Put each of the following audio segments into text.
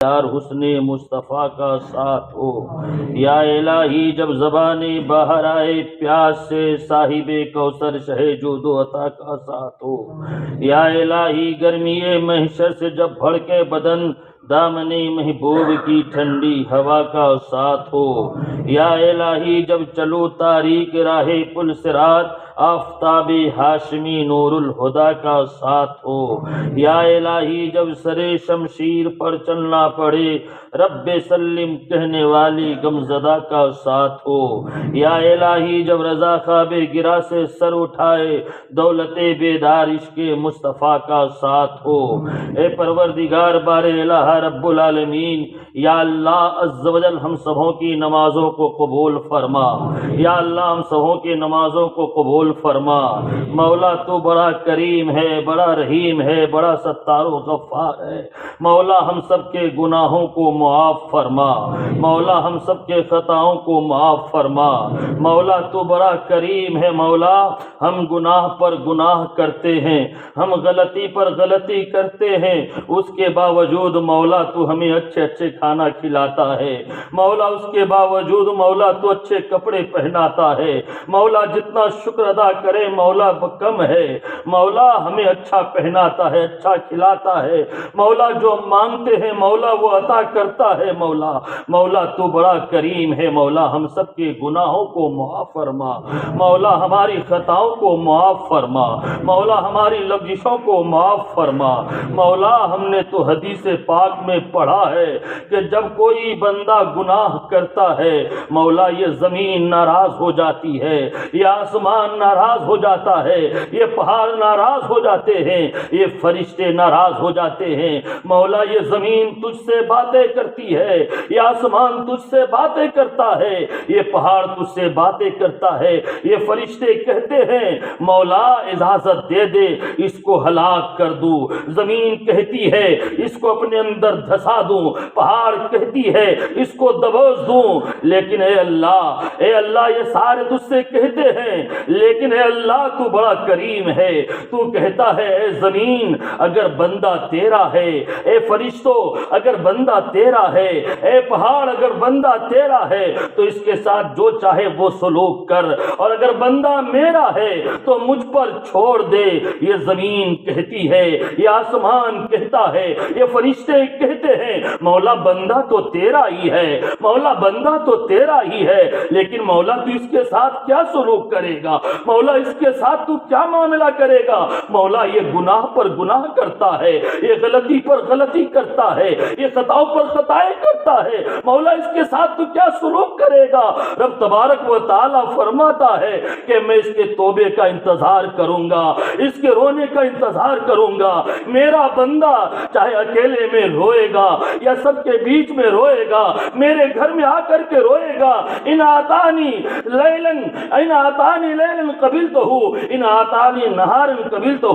یار حسن مصطفیٰ کا ساتھ ہو۔ یا الہی جب زبانیں باہر آئے پیاس سے صاحب کوثر شہ جود و عطا کا ساتھ ہو۔ یا الہی گرمی محشر سے جب بھڑکے بدن دامنِ محبوب کی ٹھنڈی ہوا کا ساتھ ہو۔ یا الہی جب چلو تاریک راہ پل صراط آفتاب ہاشمی نور الہدا کا ساتھ ہو۔ یا الہی جب سر شمشیر پر چلنا پڑے رب سلم کہنے والی غمزدہ کا ساتھ ہو۔ یا الہی جب رضا خواب گرا سے سر اٹھائے دولت بیدار عشق مصطفیٰ کا ساتھ ہو۔ اے پروردگار بار الہ رب العالمین، یا اللہ عز و جل ہم سبوں کی نمازوں کو قبول فرما۔ یا اللہ ہم سبوں کی نمازوں کو قبول فرما۔ مولا تو بڑا کریم ہے، بڑا رحیم ہے، بڑا ستار و غفار ہے۔ مولا ہم سب کے گناہوں کو معاف فرما۔ مولا ہم سب کے خطاؤں کو معاف فرما۔ مولا تو بڑا کریم ہے۔ مولا ہم گناہ پر گناہ کرتے ہیں، ہم غلطی پر غلطی کرتے ہیں، اس کے باوجود مولا تو ہمیں اچھے اچھے کھانا کھلاتا ہے۔ مولا اس کے باوجود مولا تو اچھے کپڑے پہناتا ہے۔ مولا جتنا شکر ادا کرے مولا کم ہے۔ مولا ہمیں اچھا پہناتا ہے، اچھا کھلاتا ہے۔ مولا جو مانگتے ہیں مولا وہ عطا کرتا ہے۔ مولا مولا تو بڑا کریم ہے۔ مولا ہم سب کے گناہوں کو معاف فرما۔ مولا ہماری خطاؤں کو معاف فرما۔ مولا ہماری لغزشوں کو معاف فرما۔ مولا ہم نے تو حدیث پاک میں پڑھا ہے کہ جب کوئی بندہ گناہ کرتا ہے مولا یہ زمین ناراض ہو جاتی ہے، یہ آسمان ناراض ہو جاتا ہے، یہ پہاڑ ناراض ہو جاتے ہیں، یہ فرشتے ناراض ہو جاتے ہیں۔ مولا یہ زمین تجھ سے باتیں کرتی ہے، یہ آسمان تجھ سے باتیں کرتا ہے، یہ پہاڑ تجھ سے باتیں کرتا ہے، یہ فرشتے کہتے ہیں مولا اجازت دے دے اس کو ہلاک کر دوں۔ زمین کہتی ہے اس کو اپنے اندر دھسا دوں، پہاڑ کہتی ہے اس کو دبوچ دوں، لیکن اے اللہ یہ سارے تجھ سے کہتے ہیں، لیکن اے اللہ تو بڑا کریم ہے۔ تو کہتا ہے اے زمین اگر بندہ تیرا ہے، اے فرشتوں اگر بندہ تیرا ہے، اے پہاڑ اگر بندہ تیرا ہے تو اس کے ساتھ جو چاہے وہ سلوک کر، اور اگر بندہ میرا ہے تو مجھ پر چھوڑ دے۔ یہ زمین کہتی ہے، یہ آسمان کہتا ہے، یہ فرشتے کہتے ہیں مولا بندہ تو تیرا ہی ہے، مولا بندہ تو تیرا ہی ہے، لیکن مولا تو اس کے ساتھ کیا سلوک کرے گا؟ مولا اس کے ساتھ تو کیا معاملہ کرے گا؟ مولا یہ گناہ پر گناہ کرتا ہے، یہ غلطی پر غلطی کرتا ہے، یہ خطاؤں پر خطائیں کرتا ہے، مولا اس کے ساتھ تو کیا سلوک کرے گا؟ رب تبارک و تعالی فرماتا ہے کہ میں اس کے توبے کا انتظار کروں گا، اس کے رونے کا انتظار کروں گا۔ میرا بندہ چاہے اکیلے میں روئے گا یا سب کے بیچ میں روئے گا، میرے گھر میں آ کر کے روئے گا۔ ان آتانی لیلن قبلتہ، ان آتانی نہارن قبلتہ،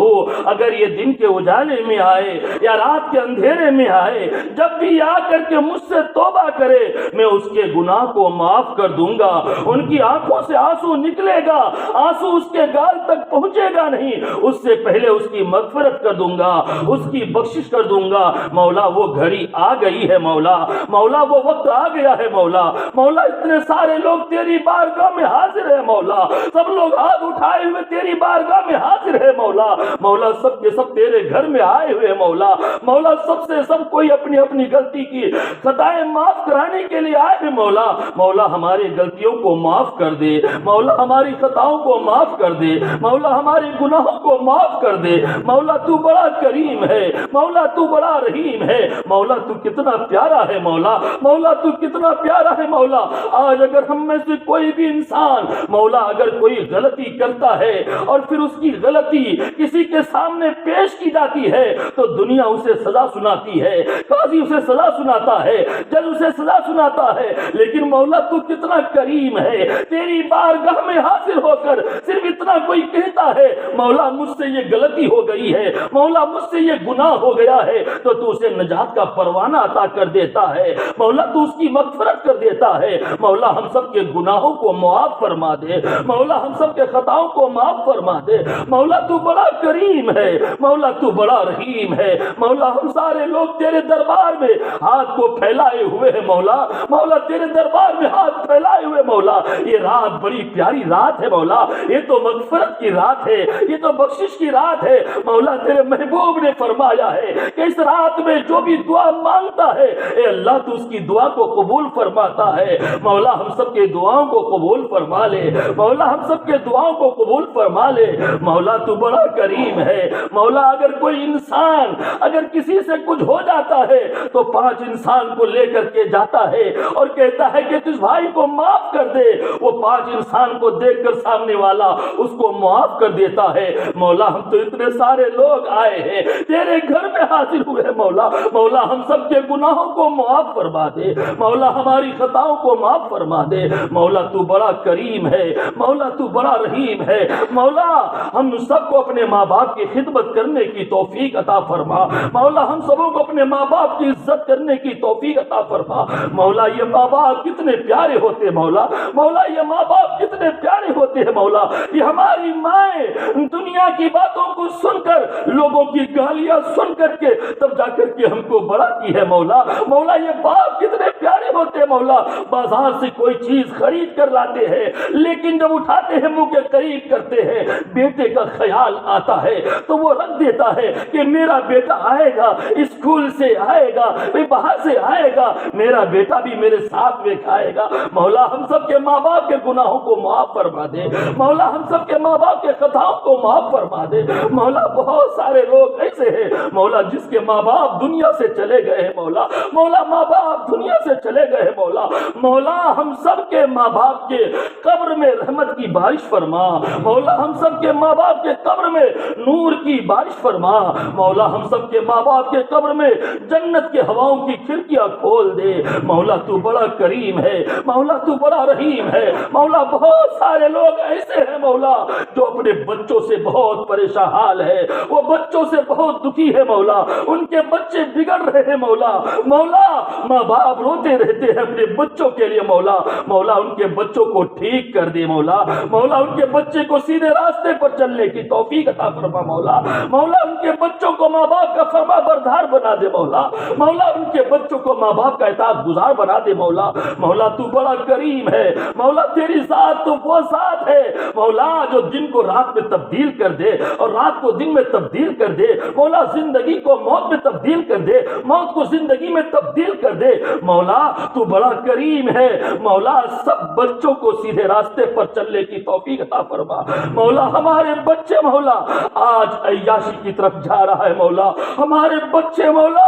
اگر یہ دن کے اجالے میں آئے یا رات کے اندھیرے میں آئے، جب بھی آ کر کے مجھ سے توبہ کرے میں اس کے گناہ کو معاف کر دوں گا۔ ان کی آنکھوں سے آنسو نکلے گا، آنسو اس کے گال تک پہنچے گا نہیں، اس سے پہلے اس کی مغفرت کر دوں گا، اس کی بخشش کر دوں گا۔ مولا وہ گھڑی آ گئی ہے، مولا مولا وہ وقت آ گیا ہے، مولا مولا اتنے سارے لوگ تیری بارگاہ میں حاضر ہے، مولا سب لوگ ہاتھ اٹھائے ہوئے تیری بارگاہ میں حاضر ہے، مولا مولا سب کے سب تیرے گھر میں آئے ہوئے، مولا مولا سب سے سب کوئی اپنی اپنی غلطی کی خطائیں معاف کرانے کے لیے آئے ہیں، مولا مولا ہماری غلطیوں کو معاف کر دے، مولا ہماری خطاؤں کو معاف کر دے، مولا ہمارے گناہوں کو معاف کر دے۔ مولا تو بڑا کریم ہے، مولا تو بڑا رحیم ہے، مولا تو کتنا پیارا ہے، مولا مولا تو کتنا پیارا ہے، مولا آج اگر ہم میں سے کوئی بھی انسان مولا اگر کوئی غلطی کرتا ہے اور پھر اس کی غلطی کسی کے سامنے پیش کی جاتی ہے تو دنیا اسے سزا سناتی ہے، قاضی اسے سزا سناتا ہے، جج اسے سزا سناتا ہے، لیکن مولا تو کتنا کریم ہے، تیری بارگاہ میں حاضر ہو کر صرف اتنا کوئی کہتا ہے مولا مجھ سے یہ غلطی ہو گئی ہے، مولا مجھ سے یہ گناہ ہو گیا ہے، تو تو اسے نجات کا پروانہ عطا کر دیتا ہے، مولا تو اس کی مغفرت کر دیتا ہے۔ مولا ہم سب کے گناہوں کو معاف فرما دے، مولا ہم سب کے خطاؤں کو معاف فرما دے، مولا تو بڑا کریم ہے، مولا تو بڑا رحیم ہے، مولا ہم سارے لوگ تیرے دربار میں ہاتھ کو پھیلائے ہوئے ہیں مولا. مولا تیرے دربار میں ہاتھ پھیلائے ہوئے مولا. یہ رات بڑی پیاری رات ہے مولا. یہ تو مغفرت کی رات ہے, یہ تو بخشش کی رات ہے مولا. تیرے محبوب نے فرمایا ہے کہ اس رات میں جو بھی دعا مانگتا ہے اے اللہ تو اس کی دعا کو قبول فرماتا ہے. مولا ہم سب کے دعاؤں کو قبول فرما لے. مولا ہم سب کے دعاؤں کو قبول فرما لے. مولا تو بڑا کریم ہے مولا. اگر کوئی انسان اگر کسی سے کچھ ہو جاتا ہے تو 5 انسان کو لے کر کے جاتا ہے اور کہتا ہے کہ تجھ بھائی کو معاف کر دے. وہ 5 انسان کو دیکھ کر سامنے والا اس کو معاف کر دیتا ہے. مولا ہم تو اتنے سارے لوگ آئے ہیں تیرے گھر میں حاضر ہوئے مولا. مولا ہم سب کے گناہوں کو معاف فرما دے. مولا ہماری خطاؤں کو معاف فرما دے. مولا تو بڑا کریم ہے مولا. تو بڑا رحیم ہے مولا. ہم سب کو اپنے ماں باپ کی خدمت کرنے کی توفیق عطا فرما. مولا ہم سبوں کو اپنے ماں باپ کی عزت کرنے کی توفیق عطا فرما. مولا یہ ماں باپ کتنے پیارے ہوتے مولا. مولا یہ ماں باپ کتنے پیارے ہوتے ہیں مولا. یہ ہماری مائیں دنیا کی باتوں کو سن کر لوگوں کی گالیاں سن کر کے تب جا کر کے ہم کو بڑا کی ہے مولا. مولا یہ باپ کتنے پیارے ہوتے ہیں مولا. بازار سے کوئی چیز خرید کر لاتے ہیں لیکن جب اٹھاتے ہیں منہ کے قریب کرتے ہیں بیٹے کا خیال آتا ہے تو وہ رکھ دیتا ہے کہ میرا بیٹا آئے گا اسکول سے آئے گا باہر سے آئے گا میرا بیٹا بھی میرے ساتھ میں کھائے گا. مولا ہم سب کے ماں باپ کے گناہوں کو معاف فرما دے. مولا ہم سب کے ماں باپ کے خطاؤں کو معاف فرما دے. مولا بہت سارے لوگ ایسے ہیں مولا جس کے ماں باپ دنیا سے چلے گئے ہیں مولا. مولا ماں باپ دنیا سے چلے گئے ہیں مولا. مولا ہم سب کے ماں باپ کے قبر میں رحمت کی بارش فرما. مولا ہم سب کے ماں باپ کے قبر میں نور کی بارش فرما. مولا ہم سب کے ماں باپ کے قبر میں جنت کے ہواؤں کی کھڑکیاں کھول دے. مولا تو بڑا کریم ہے مولا. تو بڑا رحیم ہے مولا. بہت سارے لوگ ایسے ہیں مولا جو اپنے بچوں سے بہت پریشان حال ہے. وہ بچوں سے بہت دکھی ہے مولا. ان کے بچے بگڑ رہے ہیں مولا. مولا ماں باپ روتے رہتے ہیں اپنے بچوں کے لیے مولا. مولا ان کے بچوں کو ٹھیک کر دے مولا. مولا ان کے بچے کو سیدھے راستے پر چلنے کی توفیق عطا فرما مولا. مولا ان کے بچوں کو ماں باپ کا فرما بردار بنا دے مولا. مولا ان کے بچوں کو ماں باپ کا اطاعت گزار بنا دے مولا. مولا تو بڑا کریم ہے مولا. تیری ذات تو وہ ذات ہے مولا جو دن کو رات میں تبدیل کر دے اور رات کو دن میں تبدیل کر دے. مولا زندگی کو موت میں تبدیل کر دے, موت کو زندگی میں تبدیل کر دے. مولا تو بڑا کریم ہے مولا. سب بچوں کو سیدھے راستے پر چلنے کی توفیق عطا فرما مولا. ہمارے بچے مولا آج عیاشی کی طرف جا رہا ہے مولا. ہمارے بچے مولا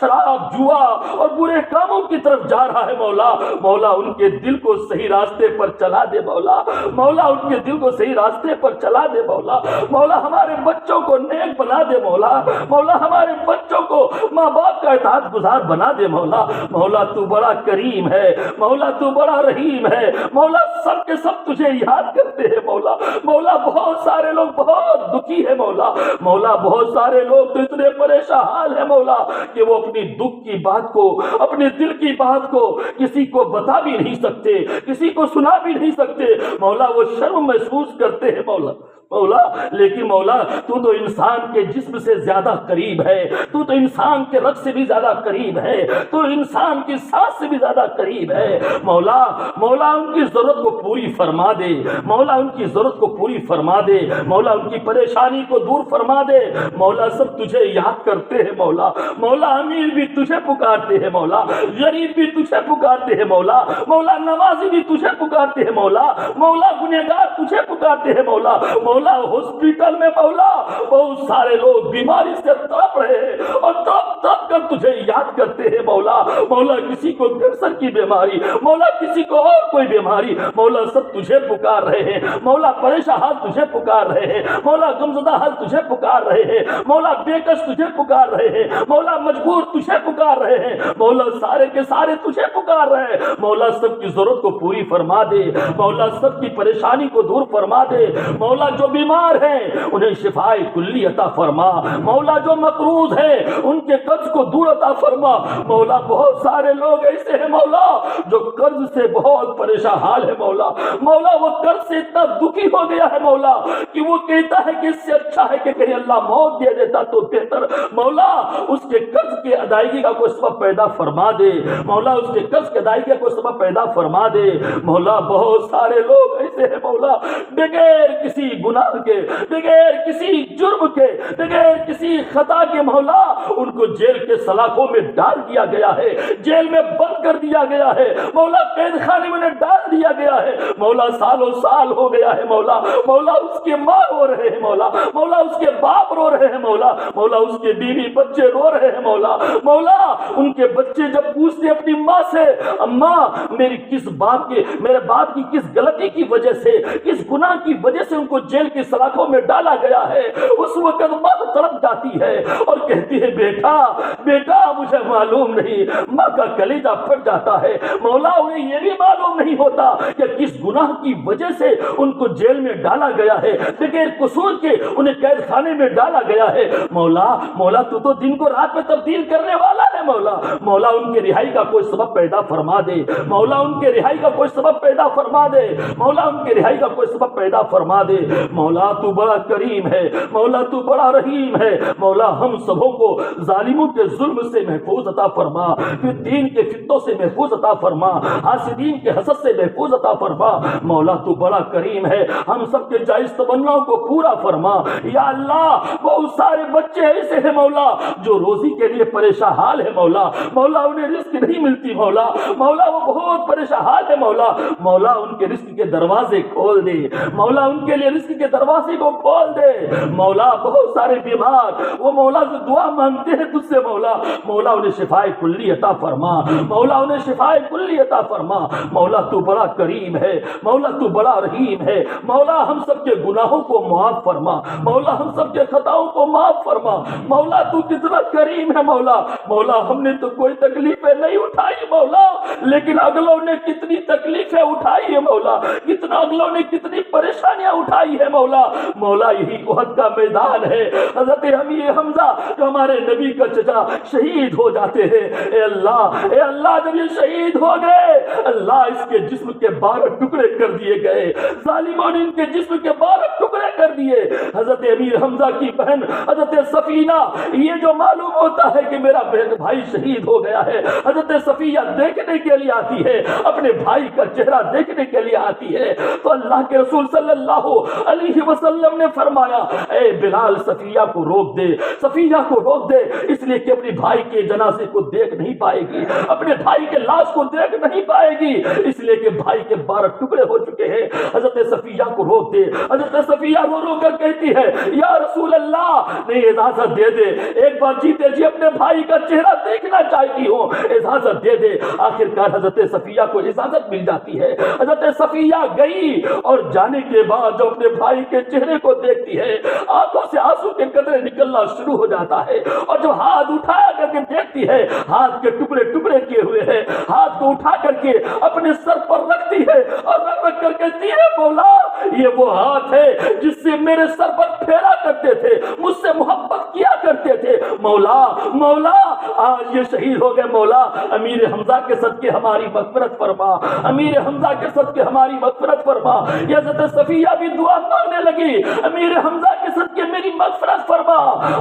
شراب جوا اور برے کاموں کی طرف جا رہا ہے مولا. مولا ان کے دل کو صحیح راستے پر چلا دے مولا. مولا ان کے دل کو صحیح راستے پر چلا دے مولا. مولا ہمارے بچوں کو نیک بنا دے مولا. مولا ہمارے بچوں کو ماں باپ کا اطاعت گزار بنا دے مولا. مولا تو بڑا کریم ہے مولا. تو بڑا رحیم ہے مولا. سب کے سب تجھے یاد کرتے ہیں مولا. مولا بہت سارے لوگ بہت دکھی ہے مولا. مولا بہت سارے لوگ تو اتنے پریشان حال ہے مولا کہ وہ اپنی دکھ کی بات کو اپنے دل کی بات کو کسی کو بتا بھی نہیں سکتے, کسی کو سنا بھی نہیں سکتے مولا. وہ شرم محسوس کرتے ہیں مولا. مولا لیکن مولا تو تو انسان کے جسم سے زیادہ قریب ہے. تو تو انسان کے رگ سے بھی زیادہ قریب ہے. تو انسان کی سانس سے بھی زیادہ قریب ہے مولا. مولا ان کی ضرورت کو پوری فرما دے مولا. ان کی ضرورت کو پوری فرما دے مولا. ان کی پریشانی کو دور فرما دے مولا. سب تجھے یاد کرتے ہیں مولا. مولا امیر بھی تجھے پکارتے ہیں مولا. غریب بھی تجھے پکارتے ہیں مولا. مولا نمازی بھی تجھے پکارتے ہیں مولا. مولا گنہگار تجھے پکارتے ہیں مولا. مولا ہاسپٹل میں مولا بہت سارے لوگ بیماری سے تڑپ رہے ہیں اور تڑپ کر تجھے یاد کرتے ہیں مولا. مولا کسی کو کینسر کی بیماری مولا, کسی کو اور کوئی بیماری مولا, سب تجھے پکار رہے ہیں مولا. پریشان حال تجھے پکار رہے ہیں مولا. غمزدہ حال تجھے پکار رہے ہیں مولا. بےکس تجھے پکار رہے ہیں مولا. مجبور تجھے پکار رہے ہیں مولا. سارے کے سارے تجھے پکار رہے ہیں مولا. سب کی ضرورت کو پوری فرما دے مولا. سب کی پریشانی کو دور فرما دے مولا. جو بیمار ہیں انہیں شفائے کلی عطا فرما مولا. جو مقروض ہیں ان کے قرض کو دور عطا فرما مولا. بہت سارے لوگ ایسے ہیں مولا جو قرض سے بہت پریشان حال ہے مولا. مولا وہ قرض سے اتنا دکھی ہو گیا ہے مولا کہ وہ کہتا ہے کہ اس سے اچھا ہے کہ کہیں اللہ موت دے دیتا تو بہتر. مولا اس کے قرض کی ادائیگی کا کوئی سبب پیدا فرما دے مولا. اس کے قرض کی ادائیگی کا کوئی سبب پیدا فرما دے مولا. بہت سارے لوگ ایسے ہیں مولا بغیر کسی گناہ کے, بغیر کسی جرم کے, بغیر کسی خطا کے مولا ان کو جیل کے سلاخوں میں ڈال دیا گیا ہے, جیل میں بند کر دیا گیا ہے مولا, قید خانے میں ڈال دیا گیا ہے مولا. سالوں سال ہو گیا ہے مولا. مولا اس کے ماں رو رہے ہیں مولا. مولا اس کے باپ رو رہے ہیں مولا. مولا اس کے بیوی بچے رو رہے ہیں مولا. مولا ان کے بچے جب پوچھتے اپنی ماں سے اماں میری کس باپ کے, میرے باپ کی کس غلطی کی وجہ سے, کس گناہ کی وجہ سے ان کو جیل کی سلاخوں میں ڈالا گیا ہے, اس وقت ماں تڑپ جاتی ہے اور کہتی ہے بیٹا بیٹا مجھے معلوم نہیں. ماں کا کلیجہ پھٹ جاتا ہے مولا. انہیں یہ بھی معلوم نہیں ہوتا کہ کس گناہ کی وجہ سے ان کو جیل میں ڈالا گیا ہے, بغیر قصور کے انہیں قید خانے میں ڈالا گیا ہے مولا. مولا تو دن کو رات میں تبدیل کرنے والا ہے مولا. مولا ان کی رہائی کا کوئی سبب پیدا فرما دے مولا. ان کے رہائی کا کوئی سبب پیدا فرما دے مولا. ان کے رہائی کا کوئی سبب پیدا فرما دے مولا. تو بڑا کریم ہے مولا, تو بڑا رحیم ہے مولا. ہم سبوں کو ظالموں کے ظلم سے محفوظ عطا فرما, پھر دین کے فتنوں سے محفوظ عطا فرما, حاسدین کے حسد سے محفوظ عطا فرما مولا. تو بڑا کریم ہے, ہم سب کے جائز تمناؤں کو پورا فرما یا اللہ. بہت سارے بچے ایسے ہیں مولا جو روزی کے لیے پریشان حال ہے مولا. مولا انہیں رزق نہیں ملتی مولا. مولا وہ بہت پریشان حال ہے مولا. مولا ان کے رزق کے دروازے کھول دے مولا. ان کے لیے رزق کے دروازے کو کھول دے مولا. بہت سارے بیمار وہ مولا سے دعا مانگتے ہیں تجھ سے مولا. مولا انہیں شفائے کلی عطا فرما مولا. انہیں شفائے کلی عطا فرما مولا. تو بڑا کریم ہے مولا. تو بڑا رحیم ہے مولا. ہم سب کے گناہوں کو معاف فرما مولا. ہم سب کے خطاؤں کو معاف فرما مولا. تو کتنا کریم ہے مولا. مولا ہم نے تو کوئی تکلیفیں نہیں اٹھائی مولا, لیکن اگلوں نے کتنی تکلیفیں اٹھائی ہے مولا. کتنا اگلوں نے کتنی پریشانیاں اٹھائی ہے مولا. مولا یہی احد کا میدان ہے. حضرت امیر حمزہ جو ہمارے نبی کا چچا شہید ہو جاتے ہیں, اے اللہ جب یہ شہید ہو گئے اللہ اس کے جسم کے 12 ٹکڑے کر دیے گئے. ظالموں نے ان کے جسم کے 12 ٹکڑے کر دیے. حضرت امیر حمزہ کی بہن حضرت صفینہ یہ جو معلوم ہوتا ہے کہ میرا بھائی شہید ہو گیا ہے, حضرت صفیہ دیکھنے کے لیے آتی ہے, اپنے بھائی کا چہرہ دیکھنے کے لیے آتی ہے. تو اللہ کے رسول صلی اللہ علیہ وسلم نے فرمایا اے بلال صفیہ کو روک دے, صفیہ کو روک دے, اس لیے کہ اپنے بھائی کے جنازے کو دیکھ نہیں پائے گی, اپنے بھائی کے لاش کو دیکھ نہیں پائے گی, اس لیے کہ بھائی کے 12 ٹکڑے ہو چکے ہیں. حضرت صفیہ کو روک دے. حضرت صفیہ رو رو کر کہتی ہے یا رسول اللہ نہیں اجازت دے دے, ایک بار جیتے جی اپنے بھائی کا چہرہ دیکھنا چاہتی ہوں, اجازت دے دے. آخر کار حضرت صفیہ کو اجازت مل جاتی ہے. حضرت صفیہ گئی اور جانے کے بعد جو اپنے بھائی کے چہرے کو دیکھتی ہے آنکھوں سے آنسو کے قطرے نکلنا شروع ہو جاتا ہے, اور جب ہاتھ اٹھا کر کے دیکھتی ہے ہاتھ کے ٹکڑے ٹکڑے کیے ہوئے ہیں, ہاتھ کو اٹھا کر کے اپنے سر پر رکھتی ہے اور رکھ کر کہتی ہے مولا یہ وہ ہاتھ ہے جس سے میرے سر پر پھیرا کرتے تھے, مجھ سے محبت کیا کرتے تھے. مولا مولا آج یہ شہید ہو گئے مولا. امیر حمزہ کے صدقے ہماری مغفرت فرما, امیر حمزہ کے صدقے ہماری مغفرت فرما. یہ حضرت صفیہ بھی دعا مانگنے لگی امیر حمزہ کے صدقے میری مغفرت فرما.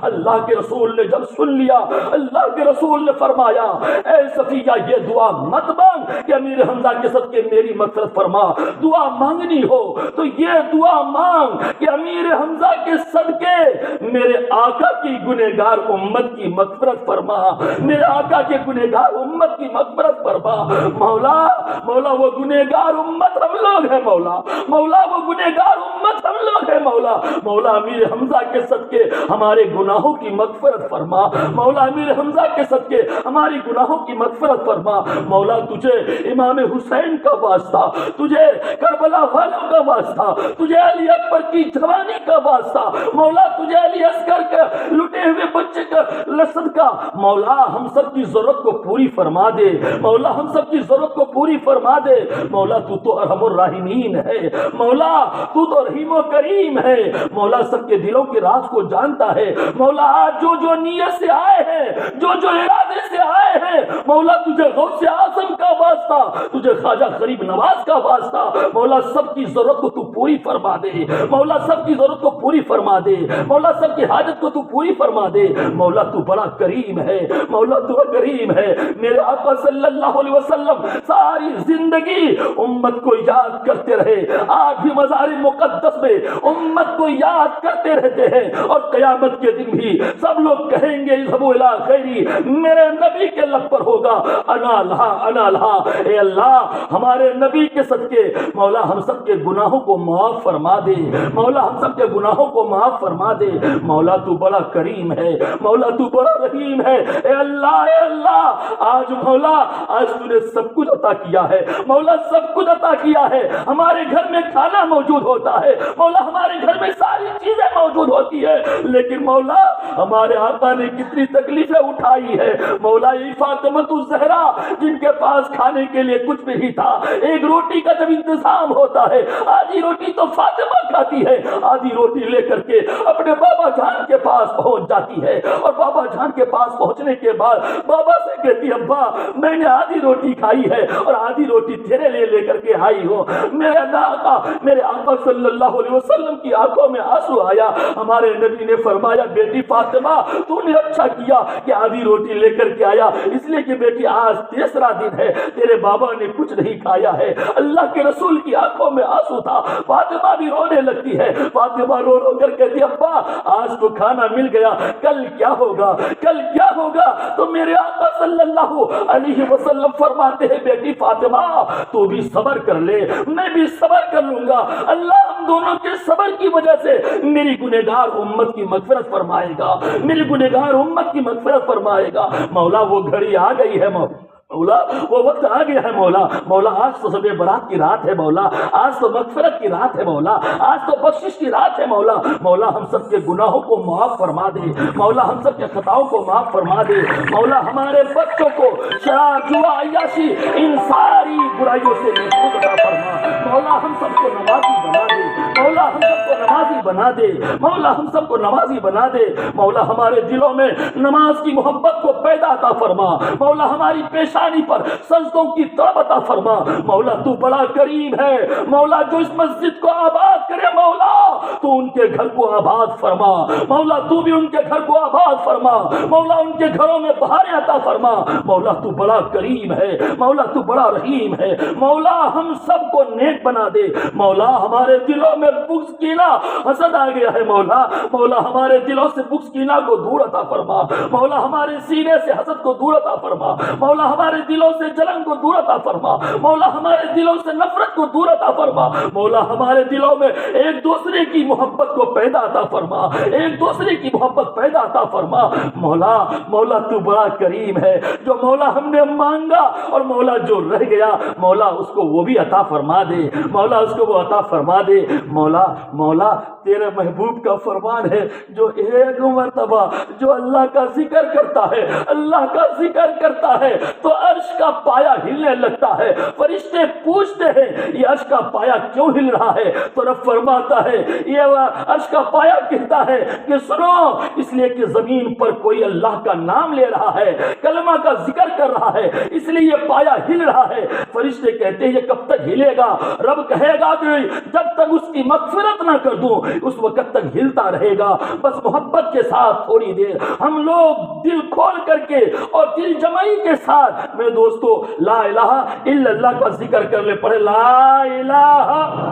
اللہ کے رسول نے جب سن لیا اللہ کے رسول نے فرمایا اے صفیہ یہ دعا مت مانگ کہ امیر حمزہ کے صدقے میری مغفرت فرما. دعا مانگنی ہو تو یہ دعا مانگ کہ امیر حمزہ کے صدقے میرے آقا کی گنہگار امت کی مغفرت فرما, میرے آقا کے گنہگار امت کی مغفرت فرما. مولا مولا وہ گنہگار امت ہم لوگ ہیں مولا. مولا وہ گنہگار امت ہم لوگ ہیں مولا. مولا امیر حمزہ کے صدقے ہمارے گناہوں کی مغفرت فرما. مولا امیر حمزہ کے صدقے ہماری گناہوں کی مغفرت فرما. مولا تجھے امام حسین کا واسطہ, تجھے کربلا والوں کا واسطہ, تجھے علی اکبر کی جوانی کا واسطہ, مولا تجھے علی اصغر کے لٹے چھوٹے ہوئے بچے کا صدقہ مولا ہم سب کی ضرورت کو پوری فرما دے، مولا ہم سب کی ضرورت کو پوری فرما دے، مولا تو تو ارحم الراحمین ہے، مولا تو تو رحیم و کریم ہے، مولا سب کے دلوں کے راز کو جانتا ہے، مولا آج جو جو نیت سے آئے ہیں، جو جو ارادے سے آئے ہیں، مولا تجھے غوث اعظم کا واسطہ، تجھے خواجہ غریب نواز کا واسطہ، مولا سب کی ضرورت کو تو پوری فرما دے، مولا سب کی ضرورت کو پوری فرما دے، مولا سب کی حاجت کو تو پوری فرما دے، مولا تو بڑا کریم ہے، مولا تو کریم ہے۔ میرے آقا صلی اللہ علیہ وسلم ساری زندگی امت کو یاد کرتے رہے، آج بھی مزار مقدس میں امت کو یاد کرتے رہتے ہیں، اور قیامت کے دن بھی سب لوگ کہیں گے اذهبوا الى خیری، میرے نبی کے لب پر ہوگا انا لہا انا لہا۔ اے اللہ ہمارے نبی کے صدقے مولا ہم سب کے گناہوں کو معاف فرما دے، مولا ہم سب کے گناہوں کو معاف فرما دے، مولا تو بڑا کریم ہے، مولا تو بڑا رحیم ہے۔ اے اللہ آج مولا آج تو نے سب کچھ عطا کیا ہے، مولا سب کچھ عطا کیا ہے، ہمارے گھر میں کھانا موجود ہوتا ہے، مولا ہمارے گھر میں ساری چیزیں موجود ہوتی ہے، لیکن مولا ہمارے آقا نے کتنی تکلیفیں اٹھائی ہے، مولا یہ فاطمہ الزہرا جن کے پاس کھانے کے لیے کچھ بھی نہیں تھا، ایک روٹی کا جب انتظام ہوتا ہے، آدھی روٹی تو فاطمہ کھاتی ہے، آدھی روٹی لے کر کے اپنے بابا جان کے پاس پہنچ جاتی ہے، اور بابا جان کے پاس پہنچنے کے بعد بابا سے کہتی ابا میں نے آدھی روٹی کھائی ہے اور آدھی روٹی تیرے لیے لے کر کے آئی ہوں۔ میرے آقا صلی اللہ علیہ وسلم کی آنکھوں میں آنسو آیا، ہمارے نبی نے فرمایا بیٹی فاطمہ تو نے اچھا کیا کہ آدھی روٹی لے کر کے آیا، اس لیے کہ بیٹی آج تیسرا دن ہے، تیرے بابا نے کچھ نہیں کھایا ہے۔ اللہ کے رسول کی آنکھوں میں آنسو تھا، فاطمہ بھی رونے لگتی ہے، فاطمہ رو رو کر کہتی ابا آج تو کھانا مل گیا، کل کیا ہوگا، کل کیا ہوگا؟ تو میرے آقا صلی اللہ علیہ وسلم فرماتے ہیں بیٹی فاطمہ تو بھی صبر کر لے، میں بھی صبر کر لوں گا، اللہ ہم دونوں کے صبر کی وجہ سے میری گنہگار امت کی مغفرت فرمائے گا، میری گنہگار امت کی مغفرت فرمائے گا۔ مولا وہ گھڑی آ گئی ہے، مولا وہ وقت آ گیا ہے، مولا مولا آج تو شب برات کی رات ہے، مولا آج تو مغفرت کی رات ہے، مولا آج تو بخشش کی رات ہے، مولا مولا ہم سب کے گناہوں کو معاف فرما دے، مولا ہم سب کے خطاؤں کو معاف فرما دے، مولا ہمارے بچوں کو شراب جوا عیاشی ان ساری برائیوں سے محفوظ عطا فرما، مولا ہم سب کو نمازی بنا دے، مولا ہم سب کو نمازی بنا دے، مولا ہم سب کو نمازی بنا دے، مولا ہمارے دلوں میں نماز کی محبت کو پیدا عطا فرما، مولا ہماری پیشانی پر سجدوں کی طلب عطا فرما، مولا تو بڑا کریم ہے، مولا جو اس مسجد کو آباد کرے مولا تو ان کے گھر کو آباد فرما، مولا تو بھی ان کے گھر کو آباد فرما، مولا ان کے گھروں میں بہاریں عطا فرما، مولا تو بڑا کریم ہے، مولا تو بڑا رحیم ہے، مولا ہم سب کو نیک بنا دے، مولا ہمارے دلوں میں بغض کینہ حسد آ گیا ہے، مولا مولا ہمارے دلوں سے بغض کینہ کو دور عطا فرما، مولا ہمارے سینے سے حسد کو دور عطا فرما، مولا ہمارے دلوں سے جلن کو دور عطا فرما، مولا ہمارے دلوں سے نفرت کو دور عطا فرما، مولا ہمارے دلوں میں ایک دوسرے کی محبت کو پیدا عطا فرما، ایک دوسرے کی محبت پیدا عطا فرما، مولا مولا تو بڑا کریم ہے، جو مولا ہم نے مانگا اور مولا جو رہ گیا مولا اس کو وہ بھی عطا فرما دے، مولا اس کو وہ عطا فرما دے، مولا مولا تیرے محبوب کا فرمان ہے جو ایک مرتبہ جو اللہ کا ذکر کرتا ہے، اللہ کا ذکر کرتا ہے تو عرش کا پایا ہلنے لگتا ہے، فرشتے پوچھتے ہیں یہ عرش کا پایا کیوں ہل رہا ہے؟ تو رب فرماتا ہے یہ عرش کا پایا کہتا ہے کہ سنو اس لیے کہ زمین پر کوئی اللہ کا نام لے رہا ہے، کلمہ کا ذکر کر رہا ہے، اس لیے یہ پایا ہل رہا ہے۔ فرشتے کہتے ہیں یہ کب تک ہلے گا؟ رب کہے گا کہ جب تک اس کی مغفرت نہ کر دوں اس وقت تک ہلتا رہے گا۔ بس محبت کے ساتھ تھوڑی دیر ہم لوگ دل کھول کر کے اور دل جمعی کے ساتھ میں دوستو لا الہ الا اللہ کا ذکر کر لے، پڑھے لا الہ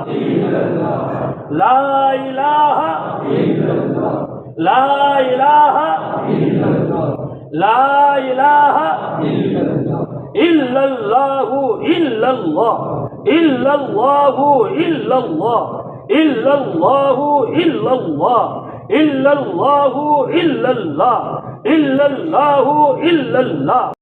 الا اللہ، لا الہ الا اللہ، لا الہ الا اللہ، لا الہ الا اللہ، الا اللہ الا اللہ الا اللہ الا اللہ الا اللہ الا اللہ الا اللہ الا اللہ الا اللہ۔